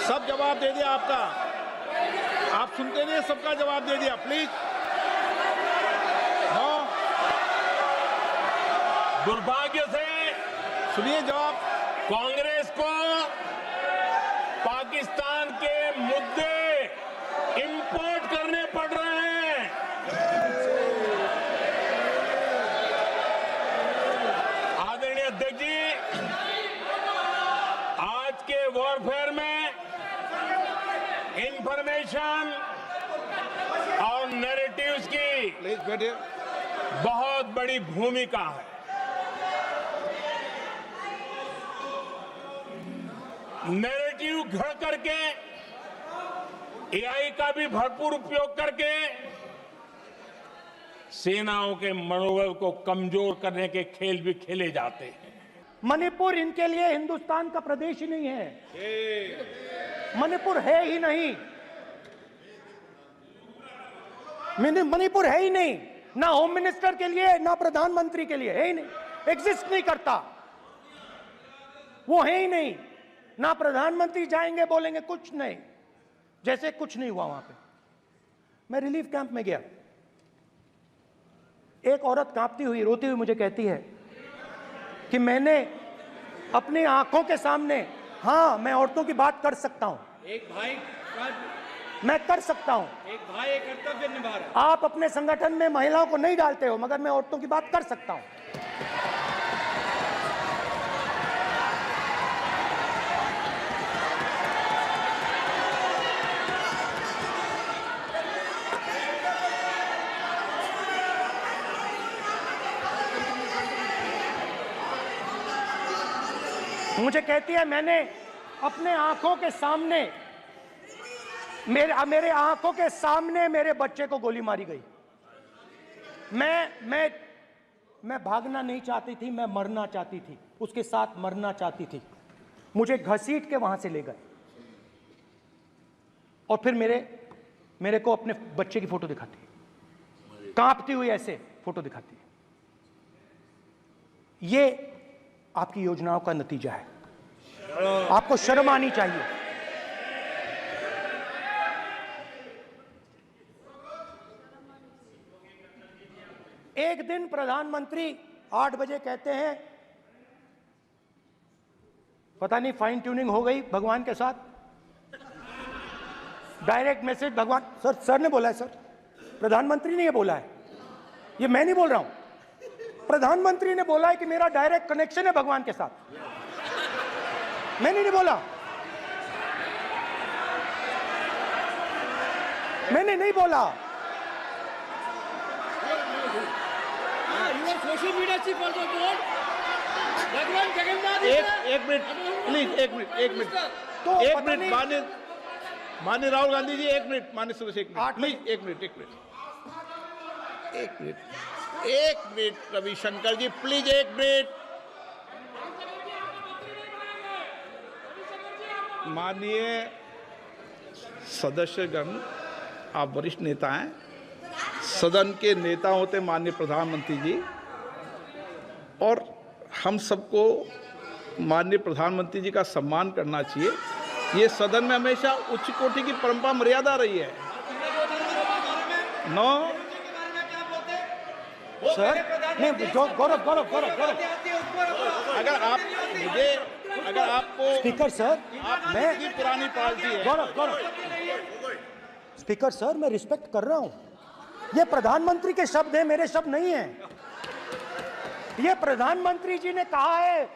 सब जवाब दे दिया आपका, आप सुनते नहीं, सबका जवाब दे दिया। प्लीज नो, दुर्भाग्य से सुनिए जवाब। कांग्रेस को पाकिस्तान के मुद्दे इंपोर्ट करने पड़ रहे हैं। आदरणीय अध्यक्ष जी, आज के वॉरफेयर में इंफॉर्मेशन और नैरेटिव्स की प्लीज बैठिए। बहुत बड़ी भूमिका है। नैरेटिव घड़ करके, एआई का भी भरपूर उपयोग करके सेनाओं के मनोबल को कमजोर करने के खेल भी खेले जाते हैं। मणिपुर इनके लिए हिंदुस्तान का प्रदेश ही नहीं है, मणिपुर है ही नहीं, मणिपुर है ही नहीं, ना होम मिनिस्टर के लिए ना प्रधानमंत्री के लिए, है ही नहीं, एग्जिस्ट नहीं करता, वो है ही नहीं। ना प्रधानमंत्री जाएंगे बोलेंगे कुछ नहीं, जैसे कुछ नहीं हुआ वहां पे। मैं रिलीफ कैंप में गया, एक औरत कांपती हुई रोती हुई मुझे कहती है कि मैंने अपनी आंखों के सामने, हाँ मैं औरतों की बात कर सकता हूं, एक भाई मैं कर सकता हूं, एक भाई एक कर्तव्य निभा रहा है। आप अपने संगठन में महिलाओं को नहीं डालते हो, मगर मैं औरतों की बात कर सकता हूं। मुझे कहती है मैंने अपने आंखों के सामने, मेरे आंखों के सामने मेरे बच्चे को गोली मारी गई। मैं भागना नहीं चाहती थी, मैं मरना चाहती थी, उसके साथ मरना चाहती थी। मुझे घसीट के वहां से ले गए और फिर मेरे को अपने बच्चे की फोटो दिखाती है, कांपती हुई ऐसे फोटो दिखाती है। ये आपकी योजनाओं का नतीजा है, आपको शर्म आनी चाहिए। एक दिन प्रधानमंत्री 8 बजे कहते हैं, पता नहीं फाइन ट्यूनिंग हो गई भगवान के साथ, डायरेक्ट मैसेज भगवान, सर ने बोला है, सर प्रधानमंत्री ने ये बोला है, ये मैं नहीं बोल रहा हूं, प्रधानमंत्री ने बोला है कि मेरा डायरेक्ट कनेक्शन है भगवान के साथ, मैंने नहीं बोला, मैंने नहीं बोला। Social media chief also board भगवान जगन्नाथ। एक मिनट प्लीज, एक मिनट तो एक पता मिनट नहीं- माननीय राहुल गांधी जी, एक मिनट, माननीय सदस्य, एक मिनट 8 प्लीज, एक मिनट रविशंकर जी, प्लीज एक मिनट। माननीय सदस्यगण, आप वरिष्ठ नेता हैं, सदन के नेता होते माननीय प्रधानमंत्री जी, और हम सबको माननीय प्रधानमंत्री जी का सम्मान करना चाहिए। ये सदन में हमेशा उच्च कोटि की परंपरा मर्यादा रही है। नो सर नहीं, गौरव अगर आपको स्पीकर सर, मैं की पुरानी पार्टी है। गौरव स्पीकर सर, मैं रिस्पेक्ट कर रहा हूं, ये प्रधानमंत्री के शब्द हैं, मेरे शब्द नहीं हैं। ये प्रधानमंत्री जी ने कहा है,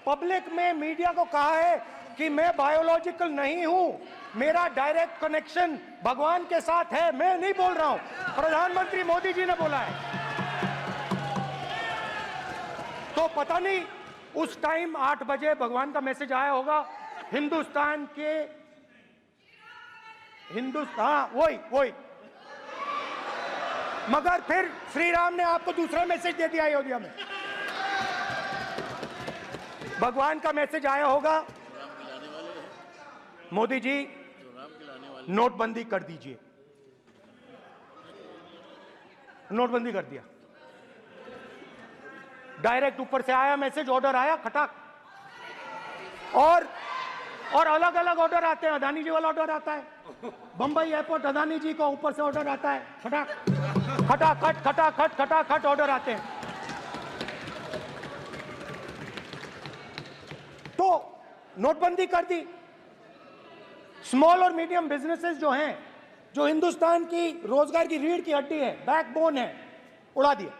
पब्लिक में मीडिया को कहा है कि मैं बायोलॉजिकल नहीं हूं, मेरा डायरेक्ट कनेक्शन भगवान के साथ है, मैं नहीं बोल रहा हूं, प्रधानमंत्री मोदी जी ने बोला है। तो पता नहीं उस टाइम 8 बजे भगवान का मैसेज आया होगा, हिंदुस्तान, वही मगर फिर श्री राम ने आपको दूसरा मैसेज दे दिया अयोध्या में। भगवान का मैसेज आया होगा, मोदी जी नोटबंदी कर दीजिए, नोटबंदी कर दिया, डायरेक्ट ऊपर से आया मैसेज, ऑर्डर आया खटाक, और और अलग अलग ऑर्डर आते हैं। अदानी जी वाला ऑर्डर आता है, बंबई एयरपोर्ट अदानी जी को ऊपर से ऑर्डर आता है, खटाखट खटाखट खटाखट ऑर्डर आते हैं। तो नोटबंदी कर दी। स्मॉल और मीडियम बिजनेसेस जो हैं, जो हिंदुस्तान की रोजगार की रीढ़ की हड्डी है, बैकबोन है, उड़ा दिया,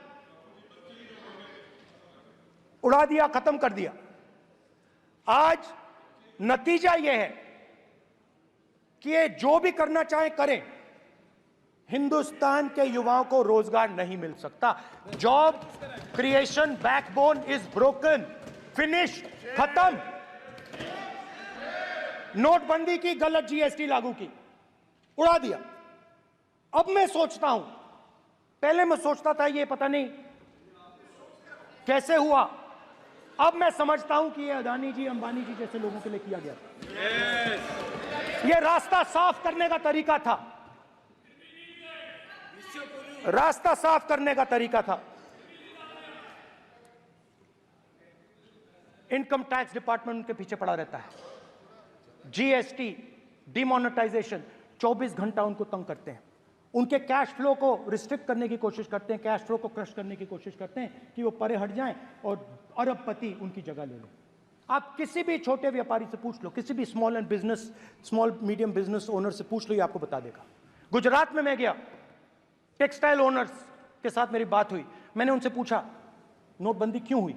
उड़ा दिया, खत्म कर दिया। आज नतीजा यह है कि ये जो भी करना चाहे करें, हिंदुस्तान के युवाओं को रोजगार नहीं मिल सकता। Job creation backbone is broken, finish, खत्म। नोटबंदी की, गलत जीएसटी लागू की, उड़ा दिया। अब मैं सोचता हूं, पहले मैं सोचता था ये पता नहीं कैसे हुआ, अब मैं समझता हूं कि ये अदानी जी, अंबानी जी जैसे लोगों के लिए किया गया था। ये रास्ता साफ करने का तरीका था, रास्ता साफ करने का तरीका था। इनकम टैक्स डिपार्टमेंट उनके पीछे पड़ा रहता है। जीएसटी, डिमोनेटाइजेशन, 24 घंटा उनको तंग करते हैं। उनके कैश फ्लो को रिस्ट्रिक्ट करने की कोशिश करते हैं, कैश फ्लो को क्रश करने की कोशिश करते हैं कि वो परे हट जाएं और अरबपति उनकी जगह ले लें। आप किसी भी छोटे व्यापारी से पूछ लो, किसी भी स्मॉल मीडियम बिजनेस ओनर से पूछ लो, ये आपको बता देगा। गुजरात में मैं गया, टेक्सटाइल ओनर्स के साथ मेरी बात हुई। मैंने उनसे पूछा नोटबंदी क्यों हुई,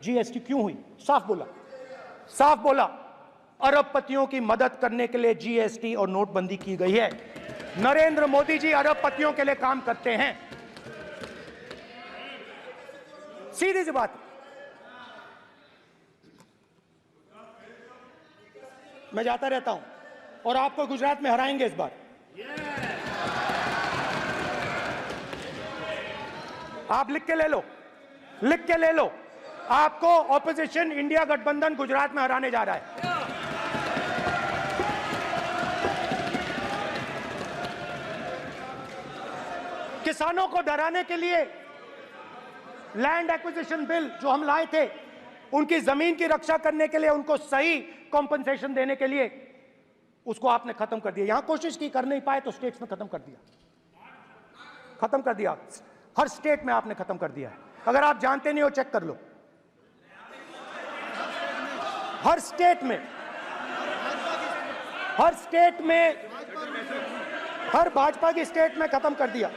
जीएसटी क्यों हुई? साफ बोला अरबपतियों की मदद करने के लिए जीएसटी और नोटबंदी की गई है। नरेंद्र मोदी जी अरबपतियों के लिए काम करते हैं, सीधी सी बात। मैं जाता रहता हूं और आपको गुजरात में हराएंगे इस बार। आप लिख के ले लो, आपको ऑपोजिशन इंडिया गठबंधन गुजरात में हराने जा रहा है। किसानों को डराने के लिए लैंड एक्विजिशन बिल जो हम लाए थे, उनकी जमीन की रक्षा करने के लिए, उनको सही कॉम्पनसेशन देने के लिए, उसको आपने खत्म कर दिया। यहां कोशिश की, कर नहीं पाए तो स्टेट्स में खत्म कर दिया। हर स्टेट में आपने खत्म कर दिया है। अगर आप जानते नहीं हो, चेक कर लो। हर स्टेट में, हर भाजपा की स्टेट में खत्म कर दिया।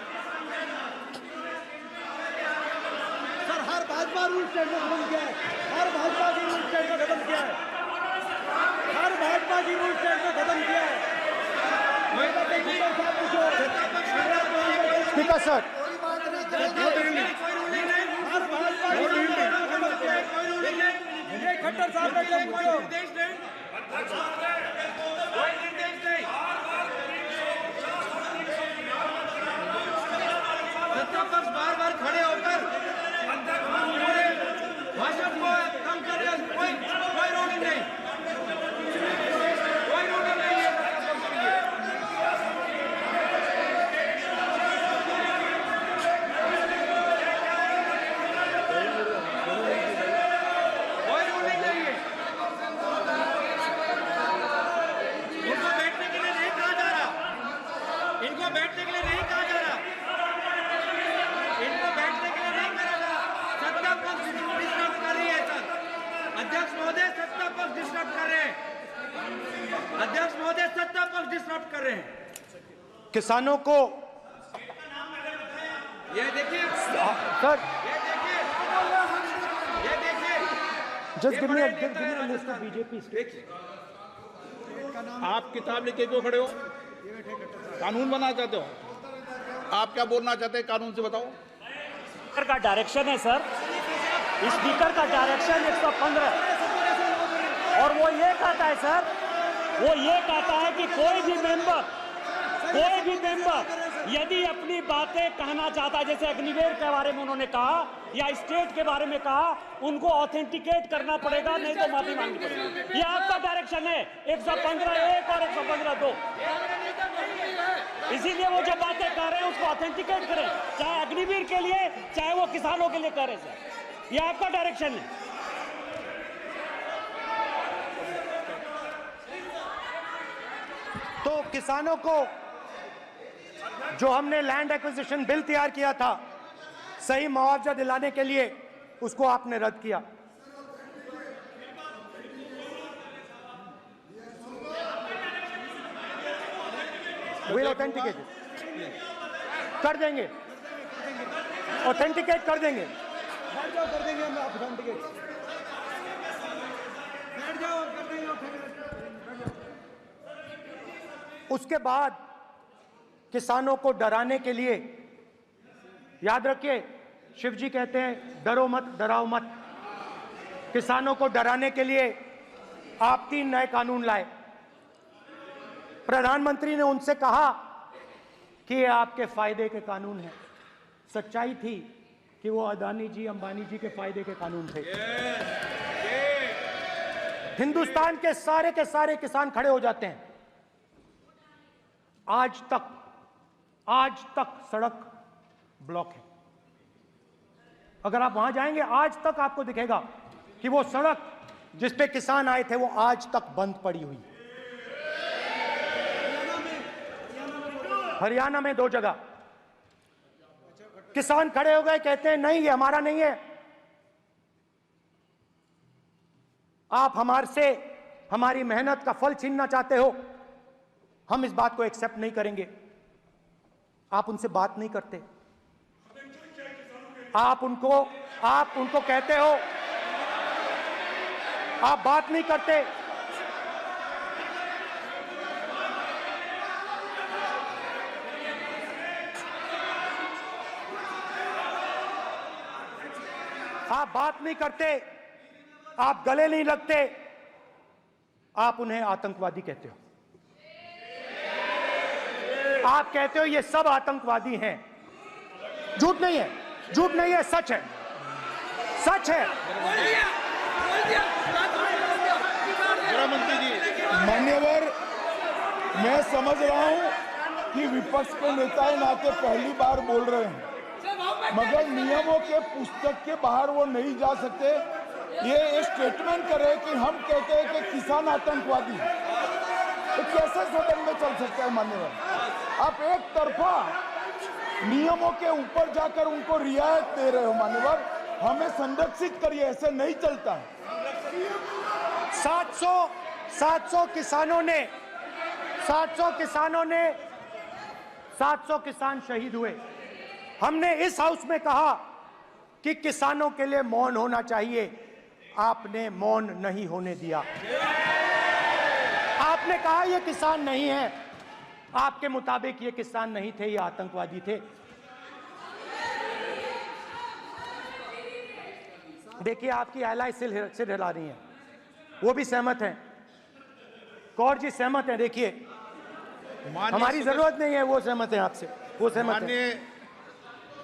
सर, हर भाजपा रूल स्टेट में खत्म किया है। हर भाजपा की रूल स्टेट में खत्म किया है। हर भाजपा की रूल स्टेट में खत्म किया है। स्पीकर सर, खट्टर साहब ने क्या पूछो? सत्ता पक्ष बार खड़े होकर भाषण को कम कर रहे हैं। कोई रूलिंग नहीं, कोई रूलिंग नहीं है। कोई रूलिंग नहीं है। उनको बैठने के लिए नहीं कहा जा रहा, इनको बैठने के लिए नहीं कहा जा रहा, इनको बैठने के लिए नहीं कहा जा रहा। सत्ता पक्ष डिस्टर्ब कर रही है सर। अध्यक्ष महोदय, सत्ता पक्ष डिस्टर्ब कर रहे हैं। अध्यक्ष महोदय, सत्ता पक्ष डिस्टर्ब कर रहे हैं। किसानों को, ये देखिए सर, ये देखिए just give me a list of BJP states. आप किताब लेके क्यों खड़े हो? कानून बनाना चाहते हो? आप क्या बोलना चाहते हैं, कानून से बताओ। स्पीकर का डायरेक्शन है सर, स्पीकर का डायरेक्शन 115, और वो ये कहता है सर, वो ये कहता है कि कोई भी मेंबर यदि अपनी बातें कहना चाहता है, जैसे अग्निवीर के बारे में उन्होंने कहा या स्टेट के बारे में कहा, उनको ऑथेंटिकेट करना पड़ेगा, नहीं तो माफी मांगनी पड़ेगी। ये आपका डायरेक्शन है 115(1) और 115(2). इसीलिए वो जो बातें कह रहे हैं उसको ऑथेंटिकेट करें, चाहे अग्निवीर के लिए, चाहे वो किसानों के लिए कह रहे हैं सर। ये आपका डायरेक्शन है। तो किसानों को जो हमने लैंड एक्विजिशन बिल तैयार किया था सही मुआवजा दिलाने के लिए, उसको आपने रद्द किया। विल ऑथेंटिकेट कर देंगे, ऑथेंटिकेट कर देंगे। बैठ जाओ, कर देंगे हम ऑथेंटिकेट। बैठ जाओ, कर देंगे ऑथेंटिकेट। उसके बाद किसानों को डराने के लिए, याद रखिए शिव जी कहते हैं डरो मत डराओ मत, किसानों को डराने के लिए आप 3 नए कानून लाए। प्रधानमंत्री ने उनसे कहा कि ये आपके फायदे के कानून हैं। सच्चाई थी कि वो अदानी जी अंबानी जी के फायदे के कानून थे। हिंदुस्तान के सारे किसान खड़े हो जाते हैं। आज तक सड़क ब्लॉक है। अगर आप वहां जाएंगे आज तक आपको दिखेगा कि वो सड़क जिस पे किसान आए थे वो आज तक बंद पड़ी हुई है। हरियाणा में 2 जगह किसान खड़े हो गए, कहते हैं नहीं ये हमारा नहीं है, आप हमारे से हमारी मेहनत का फल छीनना चाहते हो, हम इस बात को एक्सेप्ट नहीं करेंगे। आप उनसे बात नहीं करते, आप उनको कहते हो, आप बात नहीं करते। आप बात नहीं करते, आप गले नहीं लगते, आप उन्हें आतंकवादी कहते हो। आप कहते हो ये सब आतंकवादी हैं। झूठ नहीं है, झूठ नहीं है, सच है, सच है। गृहमंत्री जी, मान्यवर, मैं समझ रहा हूं कि विपक्ष के नेता नाते पहली बार बोल रहे हैं, मगर नियमों के पुस्तक के बाहर वो नहीं जा सकते। ये स्टेटमेंट करे कि हम कहते हैं कि किसान आतंकवादी, तो कैसे सदन में चल सकता है मान्यवर? आप एक तरफा नियमों के ऊपर जाकर उनको रियायत दे रहे हो मान्यवर, हमें संरक्षित करिए, ऐसे नहीं चलता। 700 किसान शहीद हुए। हमने इस हाउस में कहा कि किसानों के लिए मौन होना चाहिए, आपने मौन नहीं होने दिया। आपने कहा ये किसान नहीं है, आपके मुताबिक ये किसान नहीं थे, ये आतंकवादी थे। देखिए आपकी एलाय सिर हिला रही है, वो भी सहमत हैं, कौर जी सहमत हैं। देखिए हमारी जरूरत नहीं है, वो सहमत है आपसे, वो सहमत है।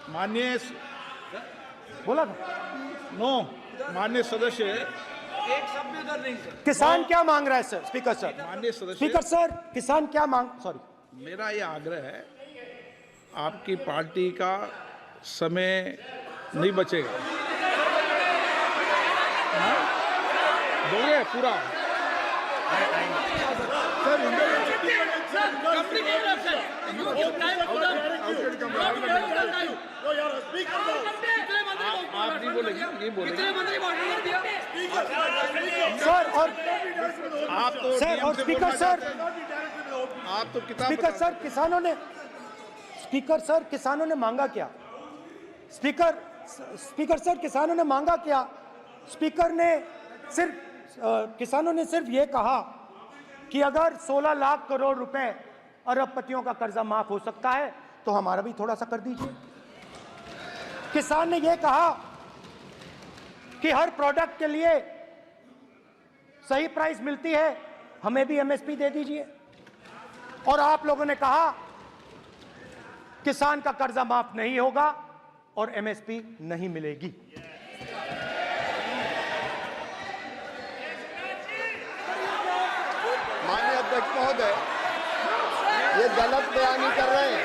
माननीय बोला था नो, माननीय सदस्य, एक शब्द भी उधर नहीं सर। किसान क्या मांग रहा है सर? स्पीकर सर, माननीय सदस्य, स्पीकर सर, किसान क्या मांग, सॉरी, मेरा ये आग्रह है, आपकी पार्टी का समय नहीं बचेगा। दोगे पूरा? आप नहीं बोलेंगे, ये बोलेंगे सर। और आप तो सर, और स्पीकर सर, आप तो किताब स्पीकर सर, किसानों ने मांगा क्या? स्पीकर सर, किसानों ने मांगा क्या? किसानों ने सिर्फ ये कहा कि अगर 16 लाख करोड़ रुपए अरबपतियों का कर्जा माफ हो सकता है तो हमारा भी थोड़ा सा कर दीजिए। किसान ने यह कहा कि हर प्रोडक्ट के लिए सही प्राइस मिलती है, हमें भी एमएसपी दे दीजिए। और आप लोगों ने कहा किसान का कर्जा माफ नहीं होगा और एमएसपी नहीं मिलेगी। माननीय अध्यक्ष महोदय, ये गलत बयानी कर रहे हैं।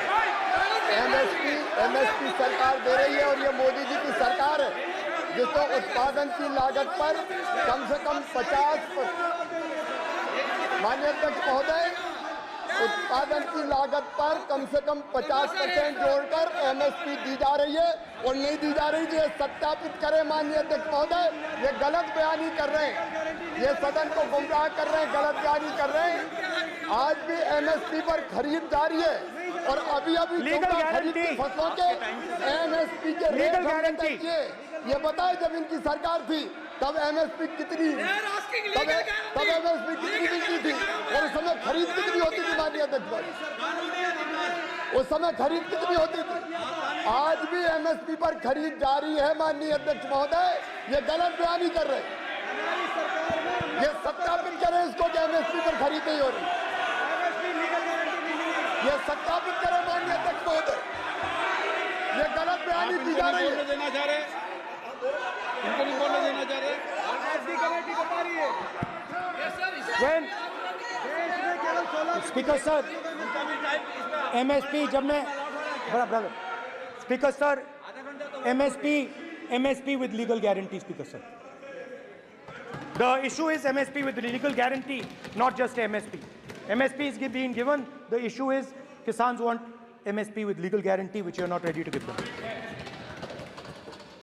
एमएसपी सरकार दे रही है और ये मोदी जी की सरकार है जिसको उत्पादन की लागत पर कम से कम 50। माननीय अध्यक्ष महोदय, उत्पादन की लागत पर कम से कम 50% जोड़कर एमएसपी दी जा रही है और नहीं दी जा रही। ये सत्यापित करें माननीय अध्यक्ष महोदय, ये गलत बयानी कर रहे हैं, ये सदन को गुमराह कर रहे हैं, गलत बयानी कर रहे हैं। आज भी एमएसपी पर खरीद जारी है और अभी लीगल गारंटी फसलों के एमएसपी के लीगल गारंटी ये बताए जब इनकी सरकार थी तब एमएसपी कितनी तब एमएसपी कितनी मिलती थी और उस समय खरीद कितनी होती थी माननीय अध्यक्ष, उस समय खरीद कितनी होती थी। आज भी एमएसपी पर खरीद जारी है माननीय अध्यक्ष महोदय, ये गलत बयानी कर रहे हैं। ये सत्यापित करें इसको कि एमएसपी पर खरीद नहीं हो रही, ये सत्यापित करें माननीय अध्यक्ष महोदय, ये गलत बयानी की जा रही है। देना चाह रहे हैं, इनको नहीं बोलने देना चाह रहे हैं। स्पीकर सर, एमएसपी जब मैं brother speaker sir, MSP with legal guarantee, Speaker sir. The issue is MSP with legal guarantee, not just MSP. MSP is being given. The issue is Kisans want MSP with legal guarantee, which you are not ready to give them.